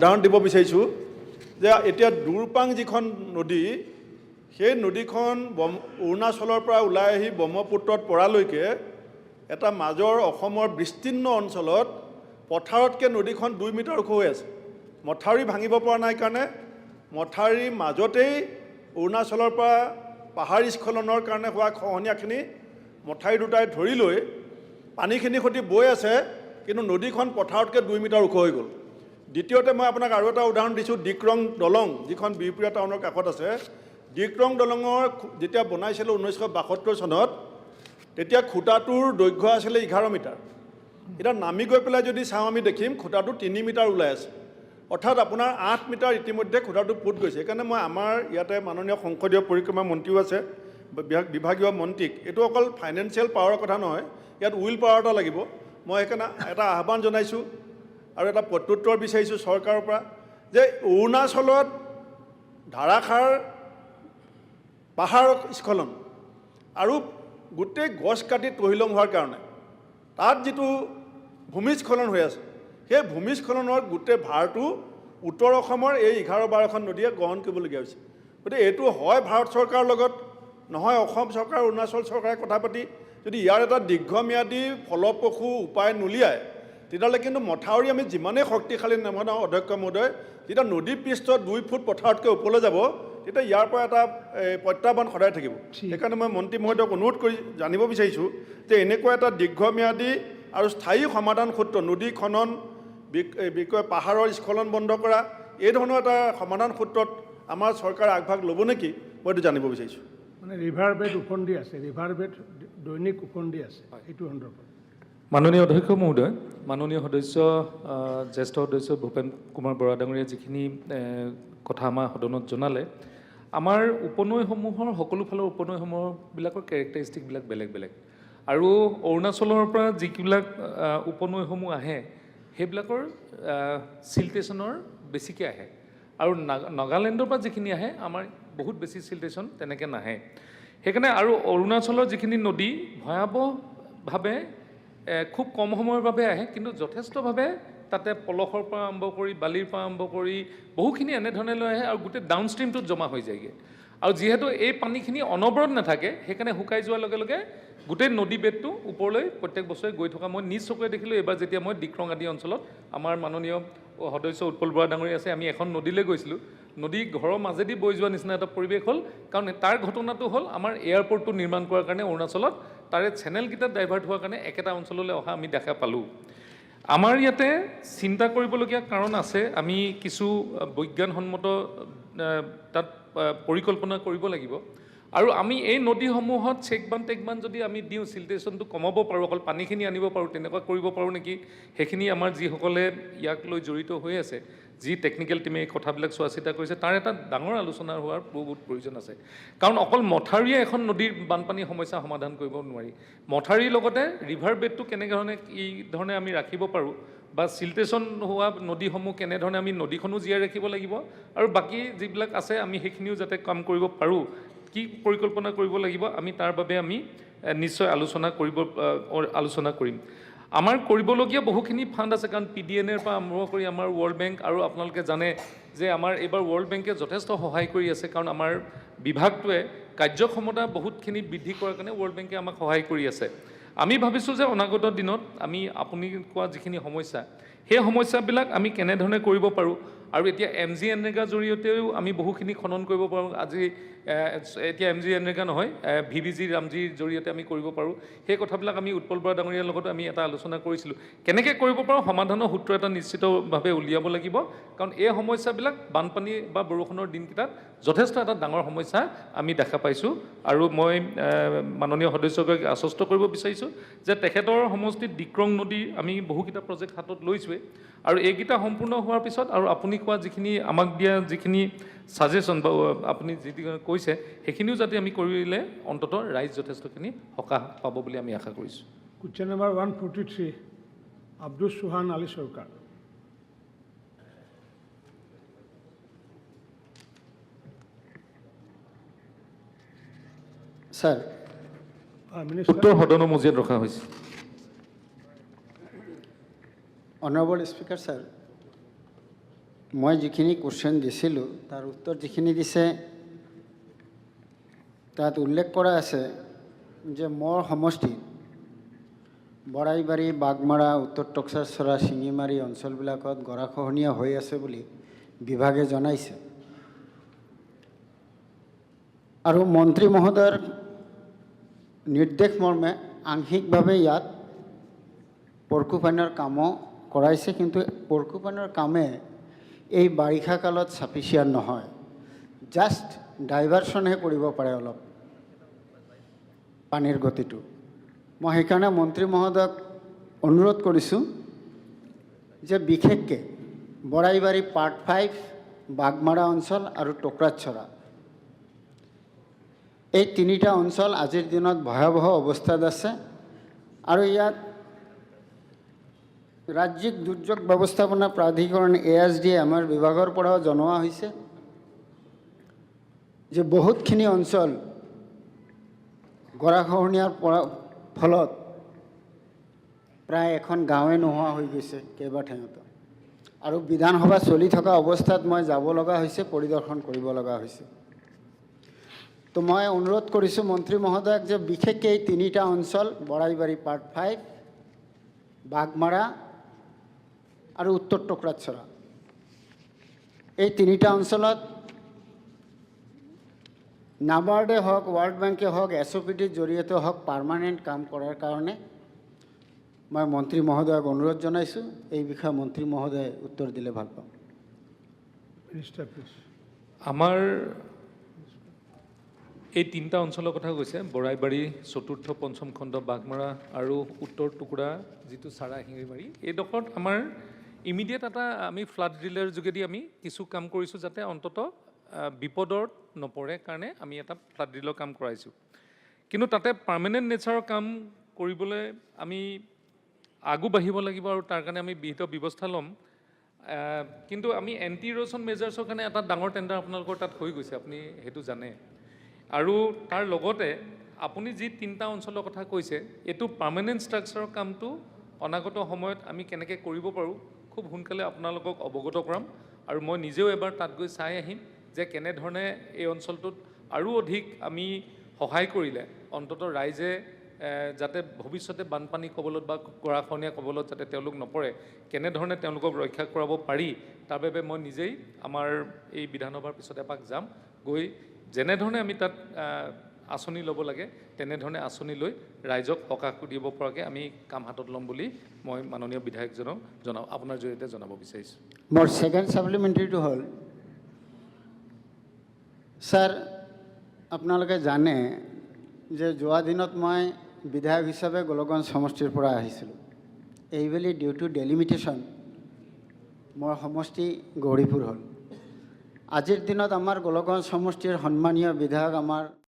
উদাহৰণ দিব বিচাৰিছোঁ যে এতিয়া দুৰপাং যিখন নদী সেই নদীখন অৰুণাচলৰ পৰা ওলাই আহি ব্ৰহ্মপুত্ৰত পৰালৈকে এটা মাজৰ অসমৰ বিস্তীৰ্ণ অঞ্চলত পথাৰতকৈ নদীখন 2 মিটাৰ ওখ হৈ আছে। মথাউৰি ভাঙিব পৰা নাই কাৰণে মথাউৰিৰ মাজতেই অৰুণাচলৰ পৰা পাহাৰ স্খলনৰ কাৰণে হোৱা খহনীয়াখিনি মথাউৰি দুটাই ধৰি লৈ পানীখিনিৰ সৈতে বৈ আছে, কিন্তু নদীখন পথাৰতকৈ 2 মিটাৰ ওখ হৈ গ'ল। দ্বিতীয়তে মই আপোনাক আৰু এটা উদাহৰণ দিছোঁ, ডিক্ৰং দলং যিখন বিহপুৰীয়া টাউনৰ কাষত আছে। ডিক্ৰং দলঙৰ যেতিয়া বনাইছিলোঁ 1972 চনত, তেতিয়া খুঁটাটোৰ দৈৰ্ঘ্য আছিলে 11 মিটাৰ। এতিয়া নামি গৈ পেলাই যদি চাওঁ আমি দেখিম খুঁটাটো 3 মিটাৰ ওলাই আছে, অৰ্থাৎ আপোনাৰ 8 মিটাৰ ইতিমধ্যে খুঁটাটো পোত গৈছে। সেইকাৰণে মই আমাৰ ইয়াতে মাননীয় সংসদীয় পৰিক্ৰমা মন্ত্ৰীও আছে, বিভাগীয় মন্ত্ৰীক, এইটো অকল ফাইনেন্সিয়েল পাৱাৰৰ কথা নহয়, ইয়াত উইল পাৱাৰ এটা লাগিব। মই সেইকাৰণে এটা আহ্বান জনাইছোঁ আৰু এটা প্ৰত্যুত্তৰ বিচাৰিছোঁ চৰকাৰৰ পৰা যে অৰুণাচলত ধাৰাসাৰ পাহাৰ স্খলন আৰু গোটেই গছ কাটি তহিলং হোৱাৰ কাৰণে তাত যিটো ভূমিস্খলন হৈ আছে, সেই ভূমিস্খলনৰ গোটেই ভাৰটো উত্তৰ অসমৰ এই 11-12খন নদীয়ে গ্ৰহণ কৰিবলগীয়া হৈছে। গতিকে এইটো হয় ভাৰত চৰকাৰৰ লগত, নহয় অসম চৰকাৰ অৰুণাচল চৰকাৰে কথা পাতি যদি ইয়াৰ এটা দীৰ্ঘম্যাদী ফলপ্ৰসূ উপায় নুলিয়ায়, তেতিয়াহ'লে কিন্তু মথাউৰি আমি যিমানেই শক্তিশালী নবনাওঁ অধ্যক্ষ মহোদয়, যেতিয়া নদী পৃষ্ঠ 2 ফুট পথাৰতকৈ ওপৰলৈ যাব, তেতিয়া ইয়াৰ পৰা এটা প্ৰত্যাহ্বান সদায় থাকিব। সেইকাৰণে মই মন্ত্ৰী মহোদয়ক অনুৰোধ কৰি জানিব বিচাৰিছোঁ যে এনেকুৱা এটা দীৰ্ঘম্যাদী আৰু স্থায়ী সমাধান সূত্ৰ, নদী খনন বিষয়ে পাহাৰৰ স্খলন বন্ধ কৰা, এই ধৰণৰ এটা সমাধান সূত্ৰত আমাৰ চৰকাৰে আগভাগ ল'ব নেকি, মই এইটো জানিব বিচাৰিছোঁ। মানে ৰিভাৰ বেড ওফন্দি আছে, ৰিভাৰ বেড দৈনিক ওফন্দি আছে, এইটো সন্দৰ্ভত। মাননীয় অধ্যক্ষ মহোদয়, মাননীয় সদস্য জ্যেষ্ঠ সদস্য ভূপেন কুমাৰ বৰা ডাঙৰীয়াই যিখিনি কথা আমাৰ সদনত জনালে, আমাৰ উপনৈসমূহৰ সকলো ফালৰ উপনৈসমূহবিলাকৰ কেৰেক্টাৰিষ্টিকবিলাক বেলেগ বেলেগ, আৰু অৰুণাচলৰ পৰা যিবিলাক উপনৈসমূহ আহে সেইবিলাকৰ চিল্টেশ্যনৰ বেছিকৈ আহে, আৰু নাগালেণ্ডৰ পৰা যিখিনি আহে আমাৰ বহুত বেছি চিল্টেশ্যন তেনেকৈ নাহে। সেইকাৰণে আৰু অৰুণাচলৰ যিখিনি নদী ভয়াৱহভাৱে খুব কম সময়ৰ বাবে আহে, কিন্তু যথেষ্টভাৱে তাতে পলসৰ পৰা আৰম্ভ কৰি বালিৰ পৰা আৰম্ভ কৰি বহুখিনি এনেধৰণে লৈ আহে আৰু গোটেই ডাউনষ্ট্ৰীমটোত জমা হৈ যায়গৈ। আৰু যিহেতু এই পানীখিনি অনবৰত নাথাকে, সেইকাৰণে শুকাই যোৱাৰ লগে লগে গোটেই নদী বেদটো ওপৰলৈ প্ৰত্যেক বছৰে গৈ থকা মই নিজ চকুৰে দেখিলোঁ। এইবাৰ যেতিয়া মই ডিক্ৰং আদি অঞ্চলত আমাৰ মাননীয় সদস্য উৎপল বৰা ডাঙৰীয়া আছে, আমি এখন নদীলৈ গৈছিলোঁ, নদী ঘৰৰ মাজেদি বৈ যোৱা নিচিনা এটা পৰিৱেশ হ'ল। কাৰণ তাৰ ঘটনাটো হ'ল আমাৰ এয়াৰপৰ্টটো নিৰ্মাণ কৰাৰ কাৰণে অৰুণাচলত তাৰে চেনেলকেইটা ডাইভাৰ্ট হোৱাৰ কাৰণে একেটা অঞ্চললৈ অহা আমি দেখা পালোঁ। আমাৰ ইয়াতে চিন্তা কৰিবলগীয়া কাৰণ আছে, আমি কিছু বৈজ্ঞানসন্মত তাত পৰিকল্পনা কৰিব লাগিব। আৰু আমি এই নদীসমূহত চেকবান যদি আমি দিওঁ, চিল্টেশ্যনটো কমাব পাৰোঁ, অকল পানীখিনি আনিব পাৰোঁ, তেনেকুৱা কৰিব পাৰোঁ নেকি, সেইখিনি আমাৰ যিসকলে ইয়াক লৈ জড়িত হৈ আছে, যি টেকনিকেল টিমে এই কথাবিলাক চোৱা চিতা কৰিছে, তাৰ এটা ডাঙৰ আলোচনা হোৱাৰ বহুত প্ৰয়োজন আছে। কাৰণ অকল মথাউৰিয়ে এখন নদীৰ বানপানীৰ সমস্যা সমাধান কৰিব নোৱাৰি, মথাউৰিৰ লগতে ৰিভাৰ বেডটো কেনেধৰণে কি ধৰণে আমি ৰাখিব পাৰোঁ, বা চিল্টেশ্যন হোৱা নদীসমূহ কেনেধৰণে আমি নদীখনো জীয়াই ৰাখিব লাগিব, আৰু বাকী যিবিলাক আছে আমি সেইখিনিও যাতে কাম কৰিব পাৰোঁ, কি পৰিকল্পনা কৰিব লাগিব, আমি তাৰ বাবে আমি নিশ্চয় আলোচনা কৰিম। আমাৰ কৰিবলগীয়া বহুখিনি ফাণ্ড আছে, কাৰণ PDNৰ পৰা আৰম্ভ কৰি আমাৰ ৱৰ্ল্ড বেংক, আৰু আপোনালোকে জানে যে আমাৰ এইবাৰ ৱৰ্ল্ড বেংকে যথেষ্ট সহায় কৰি আছে, কাৰণ আমাৰ বিভাগটোৱে কাৰ্যক্ষমতা বহুতখিনি বৃদ্ধি কৰাৰ কাৰণে ৱৰ্ল্ড বেংকে আমাক সহায় কৰি আছে। আমি ভাবিছোঁ যে অনাগত দিনত আপুনি কোৱা যিখিনি সমস্যা, সেই সমস্যাবিলাক আমি কেনেধৰণে কৰিব পাৰোঁ, আৰু এতিয়া MGNৰেগাৰ জৰিয়তেও আমি বহুখিনি খনন কৰিব পাৰোঁ। আজি এতিয়া MGNৰেগা নহয়, VBG ৰামজিৰ জৰিয়তে আমি কৰিব পাৰোঁ। সেই কথাবিলাক আমি উৎপল বৰা ডাঙৰীয়াৰ লগত আমি এটা আলোচনা কৰিছিলোঁ, কেনেকৈ কৰিব পাৰোঁ, সমাধানৰ সূত্ৰ এটা নিশ্চিতভাৱে উলিয়াব লাগিব। কাৰণ এই সমস্যাবিলাক বানপানী বা বৰষুণৰ দিনকেইটাত যথেষ্ট এটা ডাঙৰ সমস্যা আমি দেখা পাইছোঁ। আৰু মই মাননীয় সদস্যগৰাকীক আশ্বস্ত কৰিব বিচাৰিছোঁ যে তেখেতৰ সমষ্টিত ডিক্ৰং নদী আমি বহুকেইটা প্ৰজেক্ট হাতত লৈছোঁৱেই, আৰু এইকেইটা সম্পূৰ্ণ হোৱাৰ পিছত আৰু আপুনি কোৱা যিখিনি আমাক দিয়া যিখিনি ছাজেশ্যন বা আপুনি যি কৈছে, সেইখিনিও যাতে আমি কৰিলে অন্ততঃ ৰাইজ যথেষ্টখিনি সকাহ পাব বুলি আমি আশা কৰিছোঁ। কুৱেশ্যন নম্বৰ 143, আব্দুল সুহান আলী চৰকাৰ। স্যাৰ, উত্তৰ সদনৰ মজিয়াত ৰখা হৈছে। Honorable Speaker, sir, মই যিখিনি কোশ্চেন দিছিলোঁ তাৰ উত্তৰ যিখিনি দিছে তাত উল্লেখ কৰা আছে যে মোৰ সমষ্টিত বৰাইবাৰী, বাগমাৰা, উত্তৰ টক্সাৰচৰা, শিঙিমাৰী অঞ্চলবিলাকত গৰাখহনীয়া হৈ আছে বুলি বিভাগে জনাইছে। আৰু মন্ত্ৰী মহোদয়ৰ নিৰ্দেশ মৰ্মে আংশিকভাৱে ইয়াত পৰ্কুপাইনৰ কামো কৰাইছে, কিন্তু পৰ্কুপাইনৰ কামে এই বাৰিষা কালত চাফিচিয়েণ্ট নহয়, জাষ্ট ডাইভাৰশ্যনহে কৰিব পাৰে অলপ পানীৰ গতিটো। মই সেইকাৰণে মন্ত্ৰী মহোদয়ক অনুৰোধ কৰিছোঁ যে বিশেষকৈ বৰাইবাৰী পাৰ্ট 5, বাগমাৰা অঞ্চল আৰু টক্ৰাচৰা, এই তিনিটা অঞ্চল আজিৰ দিনত ভয়াৱহ অৱস্থাত আছে। আৰু ইয়াত ৰাজ্যিক দুৰ্যোগ ব্যৱস্থাপনা প্ৰাধিকৰণ ASD আমাৰ বিভাগৰ পৰাও জনোৱা হৈছে যে বহুতখিনি অঞ্চল গৰাখহনীয়াৰ ফলত প্ৰায় এখন গাঁৱে নোহোৱা হৈ গৈছে কেইবাঠাইতো। আৰু বিধানসভা চলি থকা অৱস্থাত মই যাব লগা হৈছে, পৰিদৰ্শন কৰিব লগা হৈছে। তো মই অনুৰোধ কৰিছোঁ মন্ত্ৰী মহোদয়ক যে বিশেষকৈ এই তিনিটা অঞ্চল বৰাইবাৰী পাৰ্ট 5, বাগমাৰা আৰু উত্তৰ টক্ৰাচৰা, এই তিনিটা অঞ্চলত নাবাৰ্ডে হওক, ৱৰ্ল্ড বেংকে হওক, SOPDৰ জৰিয়তে হওক পাৰ্মানেণ্ট কাম কৰাৰ কাৰণে মই মন্ত্ৰী মহোদয়ক অনুৰোধ জনাইছোঁ। এই বিষয়ে মন্ত্ৰী মহোদয়ে উত্তৰ দিলে ভাল পাম। Minister please. আমাৰ এই তিনিটা অঞ্চলৰ কথা কৈছে, বৰাইবাৰী, চতুৰ্থ পঞ্চম খণ্ড, বাগমাৰা আৰু উত্তৰ টুকুৰা যিটো চাৰা শিঙিমাৰী, এইডোখৰত আমাৰ ইমিডিয়েট এটা আমি ফ্লাড ড্ৰিলৰ যোগেদি আমি কিছু কাম কৰিছোঁ যাতে অন্ততঃ বিপদত নপৰে কাৰণে আমি এটা ফ্লাড ড্ৰিলৰ কাম কৰাইছোঁ। কিন্তু তাতে পাৰ্মানেণ্ট নেচাৰৰ কাম কৰিবলৈ আমি আগবাঢ়িব লাগিব আৰু তাৰ কাৰণে আমি বিহিত ব্যৱস্থা ল'ম। কিন্তু আমি এণ্টি ইৰ'শ্যন মেজাৰ্ছৰ কাৰণে এটা ডাঙৰ টেণ্ডাৰ আপোনালোকৰ তাত হৈ গৈছে, আপুনি সেইটো জানে। আৰু তাৰ লগতে আপুনি যি তিনিটা অঞ্চলৰ কথা কৈছে, এইটো পাৰ্মানেণ্ট ষ্ট্ৰাকচাৰৰ কামটো অনাগত সময়ত আমি কেনেকৈ কৰিব পাৰোঁ খুব সোনকালে আপোনালোকক অৱগত কৰাম। আৰু মই নিজেও এবাৰ তাত গৈ চাই আহিম যে কেনেধৰণে এই অঞ্চলটোত আৰু অধিক আমি সহায় কৰিলে অন্ততঃ ৰাইজে যাতে ভৱিষ্যতে বানপানী কবলত বা গৰাখহনীয়া কবলত যাতে তেওঁলোক নপৰে, কেনেধৰণে তেওঁলোকক ৰক্ষা কৰাব পাৰি, তাৰ বাবে মই নিজেই আমাৰ এই বিধানসভাৰ পিছত এপাক যাম, গৈ যেনেধৰণে আমি তাত আঁচনি ল'ব লাগে তেনেধৰণে আঁচনি লৈ ৰাইজক সকাহ দিব পৰাকৈ আমি কাম হাতত ল'ম বুলি মই মাননীয় বিধায়কজনক আপোনাৰ জৰিয়তে জনাব বিচাৰিছোঁ। মোৰ ছেকেণ্ড ছাপ্লিমেণ্টাৰীটো হ'ল, ছাৰ আপোনালোকে জানে যে যোৱা দিনত মই বিধায়ক হিচাপে গোলকগঞ্জ সমষ্টিৰ পৰা আহিছিলোঁ। এইবেলি ডিউ টু ডেলিমিটেশ্যন মোৰ সমষ্টি গৌৰীপুৰ হ'ল। আজিৰ দিনত আমাৰ গোলকগঞ্জ সমষ্টিৰ সন্মানীয় বিধায়ক আমাৰ